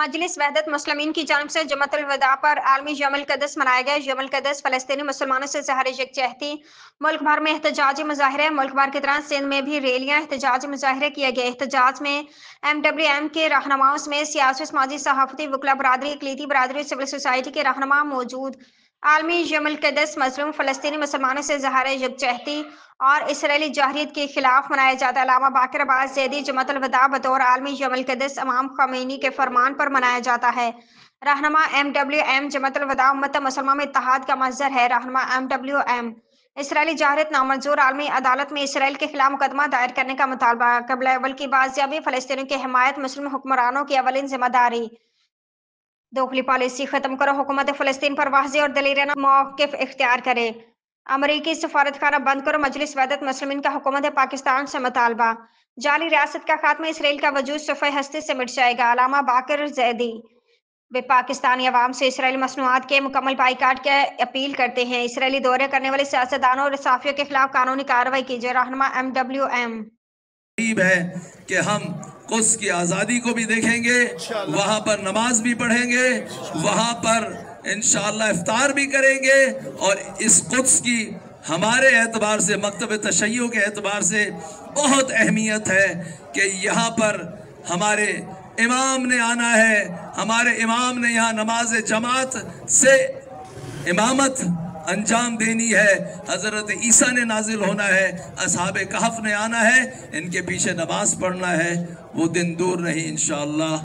मजलिस वहदत मुस्लिमीन की जानिब से जुम्मतुल वदा पर आलमी यौमुल क़ुद्स मनाया गया। यौमुल क़ुद्स फ़लस्तीनी मुसलमानों से ज़ाहिर यकजहती। मुल्क भर में एहतजाजी मुज़ाहिरे। मुल्क भर की तरह सिंध में भी रैलियां एहतजाजी मुज़ाहिरे किए गए। एहतजाज में MWM के रहनुमाओं समेत सियासी, समाजी, सहाफ़ती, वकला बरादरी, इक़लीती बरादरी, सिविल सोसाइटी के रहनुमा मौजूद। आलमी यौमुल क़ुद्स मज़लूम फ़लस्तीनी मुसलमानों से ज़ाहिर यकजहती और इसराइली जहरीत के खिलाफ मनाया जाता है। अल्लामा बाक़िर अब्बास ज़ैदी जुम्मतुल वदा बतौर आलमी यौमुल क़ुद्स इमाम ख़मैनी के फरमान पर मनाया जाता है। रहनुमा MWM जुम्मतुल वदा उम्मत मुसलमा में इत्तेहाद का मज़हर है। रहनुमा MWM इसराइली जहरीत नामंजूर आलमी अदालत में इसराइल के खिलाफ मुकदमा दायर करने का मुतालबा। क़ब्ल अव्वल की बाज़ियाबी, फ़लस्तीनियों की हिमायत, मुस्लिम हुक्मरानों की अवलिन ज़िम्मेदारी। दोगली पॉलिसी खत्म करो। हुकूमत फ़लस्तीन पर वाज़ेह और दलेराना मौक़िफ़ इख्तियार करे। अमरीकी सफारतखाना बंद करो। मजलिस वहदत मुस्लिमीन का हुकूमत पाकिस्तान से मुतालबा। जाली रियासत का खात्मा, इसराइल का वजूद सफ़े हस्ती से मिट जाएगा। अल्लामा बाक़िर ज़ैदी वे पाकिस्तानी अवाम से इसराइली मसनूआत के मुकम्मल बाइकाट की अपील करते हैं। इसराइली दौरे करने वाले सियासतदानों और सहाफ़ियों के खिलाफ कानूनी कार्रवाई कीजिए। रहनुमा MWM करीब है कि हम कुद्स की आज़ादी को भी देखेंगे, वहाँ पर नमाज भी पढ़ेंगे, वहाँ पर इंशाअल्लाह इफ्तार भी करेंगे। और इस कुद्स की हमारे एतबार से, मकतब तशय्युअ के एतबार से बहुत अहमियत है कि यहाँ पर हमारे इमाम ने आना है। हमारे इमाम ने यहाँ नमाज जमात से इमामत अंजाम देनी है। हज़रत ईसा ने नाजिल होना है, असहाबे कहफ ने आना है, इनके पीछे नमाज पढ़ना है। वो दिन दूर नहीं इंशाअल्लाह।